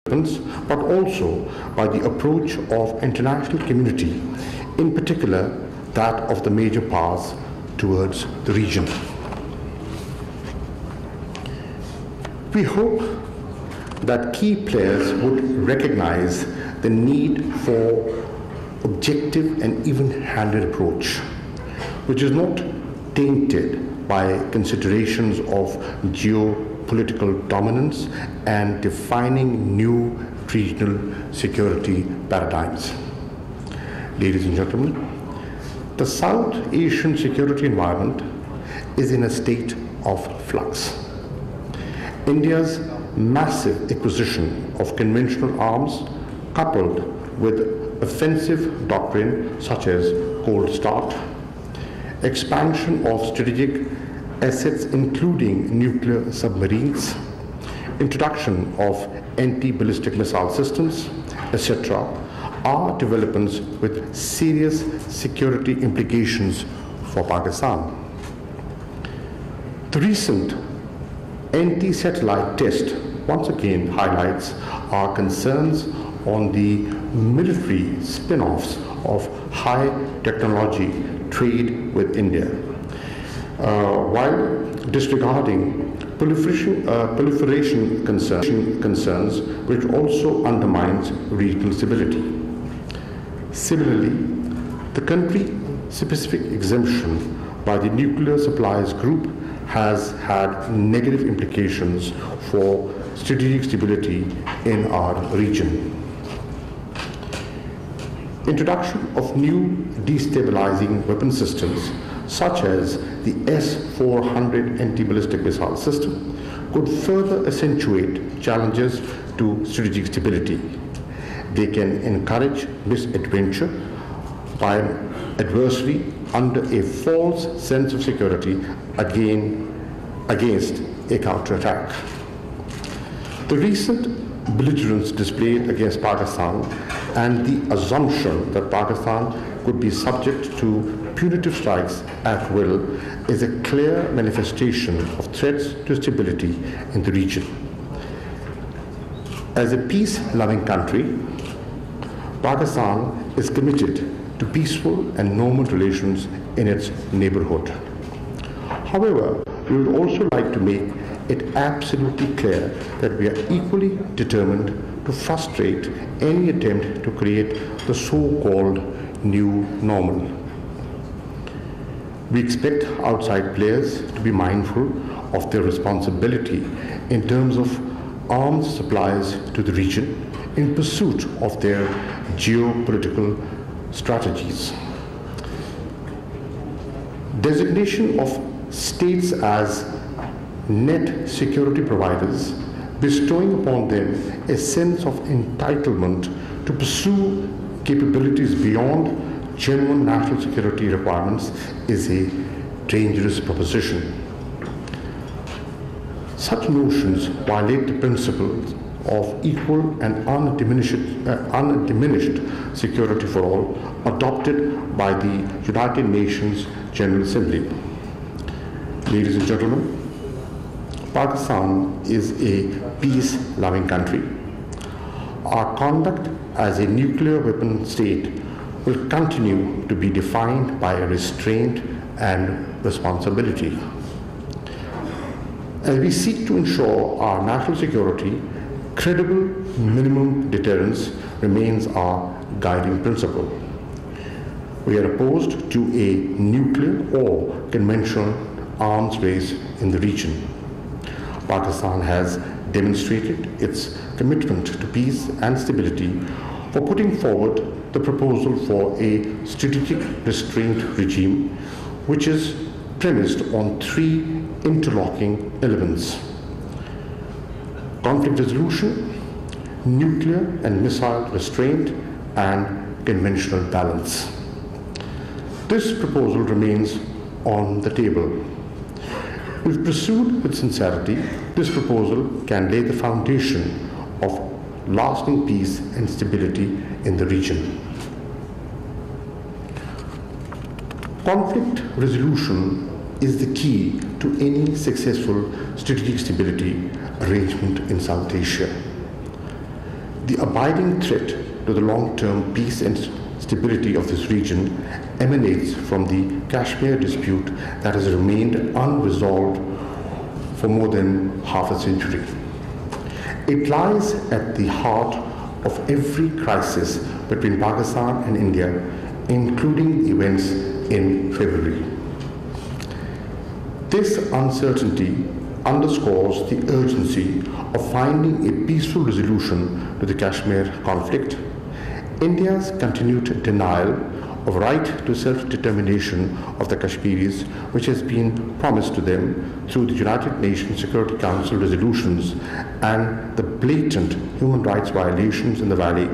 but also by the approach of international community, in particular that of the major powers towards the region. We hope that key players would recognize the need for objective and even-handed approach, which is not tainted by considerations of geopolitical dominance and defining new regional security paradigms. Ladies and gentlemen, the South Asian security environment is in a state of flux. India's massive acquisition of conventional arms, coupled with offensive doctrine such as Cold Start, expansion of strategic assets including nuclear submarines, introduction of anti-ballistic missile systems, etc., are developments with serious security implications for Pakistan. The recent anti-satellite test once again highlights our concerns on the military spin-offs of high technology trade with India, while disregarding proliferation concerns which also undermines regional stability. Similarly, the country-specific exemption by the Nuclear Supplies Group has had negative implications for strategic stability in our region. Introduction of new destabilizing weapon systems such as the S-400 anti-ballistic missile system could further accentuate challenges to strategic stability. They can encourage misadventure by an adversary under a false sense of security against a counterattack. The recent belligerence displayed against Pakistan and the assumption that Pakistan could be subject to punitive strikes at will is a clear manifestation of threats to stability in the region. As a peace-loving country, Pakistan is committed to peaceful and normal relations in its neighborhood. However, we would also like to make it absolutely clear that we are equally determined to frustrate any attempt to create the so-called new normal. We expect outside players to be mindful of their responsibility in terms of arms supplies to the region in pursuit of their geopolitical strategies. Designation of states as net security providers, bestowing upon them a sense of entitlement to pursue capabilities beyond genuine national security requirements, is a dangerous proposition. Such notions violate the principles of equal and undiminished security for all adopted by the United Nations General Assembly. Ladies and gentlemen, Pakistan is a peace-loving country. Our conduct as a nuclear weapon state will continue to be defined by restraint and responsibility. As we seek to ensure our national security, credible minimum deterrence remains our guiding principle. We are opposed to a nuclear or conventional arms race in the region. Pakistan has demonstrated its commitment to peace and stability for putting forward the proposal for a strategic restraint regime, which is premised on three interlocking elements: conflict resolution, nuclear and missile restraint, and conventional balance. This proposal remains on the table. If pursued with sincerity, this proposal can lay the foundation of lasting peace and stability in the region. Conflict resolution is the key to any successful strategic stability arrangement in South Asia. The abiding threat to the long-term peace and stability of this region emanates from the Kashmir dispute that has remained unresolved for more than half a century. It lies at the heart of every crisis between Pakistan and India, including events in February. This uncertainty underscores the urgency of finding a peaceful resolution to the Kashmir conflict. India's continued denial of right to self-determination of the Kashmiris, which has been promised to them through the United Nations Security Council resolutions, and the blatant human rights violations in the valley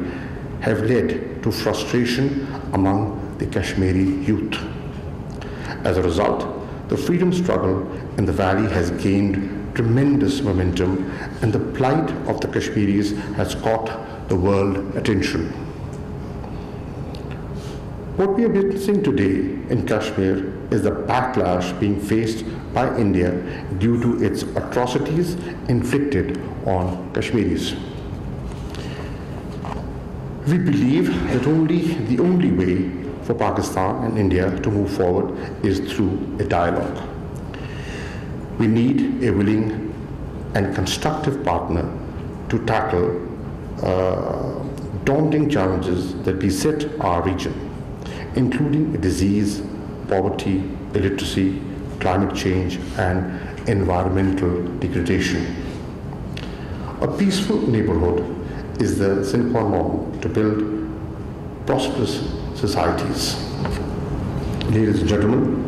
have led to frustration among the Kashmiri youth. As a result, the freedom struggle in the valley has gained tremendous momentum, and the plight of the Kashmiris has caught the world attention. What we are witnessing today in Kashmir is the backlash being faced by India due to its atrocities inflicted on Kashmiris. We believe that the only way for Pakistan and India to move forward is through a dialogue. We need a willing and constructive partner to tackle daunting challenges that beset our region, including disease, poverty, illiteracy, climate change, and environmental degradation. A peaceful neighborhood is the sine qua non to build prosperous societies. Ladies and gentlemen,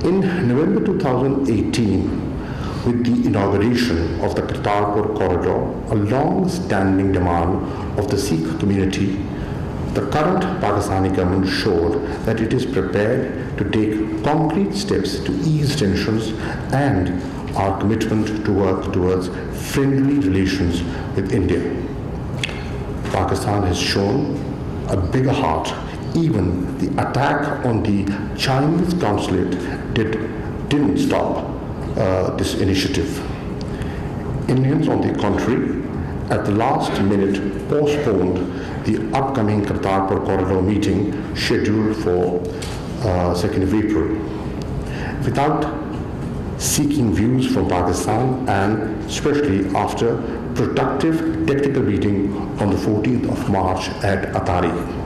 in November 2018, with the inauguration of the Kartarpur Corridor, a long-standing demand of the Sikh community, the current Pakistani government showed that it is prepared to take concrete steps to ease tensions and our commitment to work towards friendly relations with India. Pakistan has shown a bigger heart. Even the attack on the Chinese consulate didn't stop this initiative. Indians, on the contrary, at the last minute postponed the upcoming Kartarpur Corridor meeting scheduled for 2nd of April. Without seeking views from Pakistan, and especially after productive technical meeting on the 14th of March at Atari.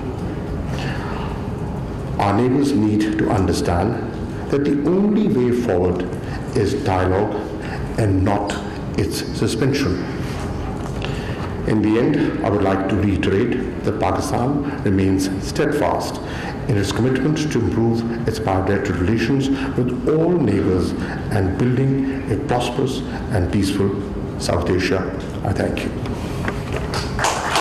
Our neighbors need to understand that the only way forward is dialogue and not its suspension. In the end, I would like to reiterate that Pakistan remains steadfast in its commitment to improve its bilateral relations with all neighbors and building a prosperous and peaceful South Asia. I thank you.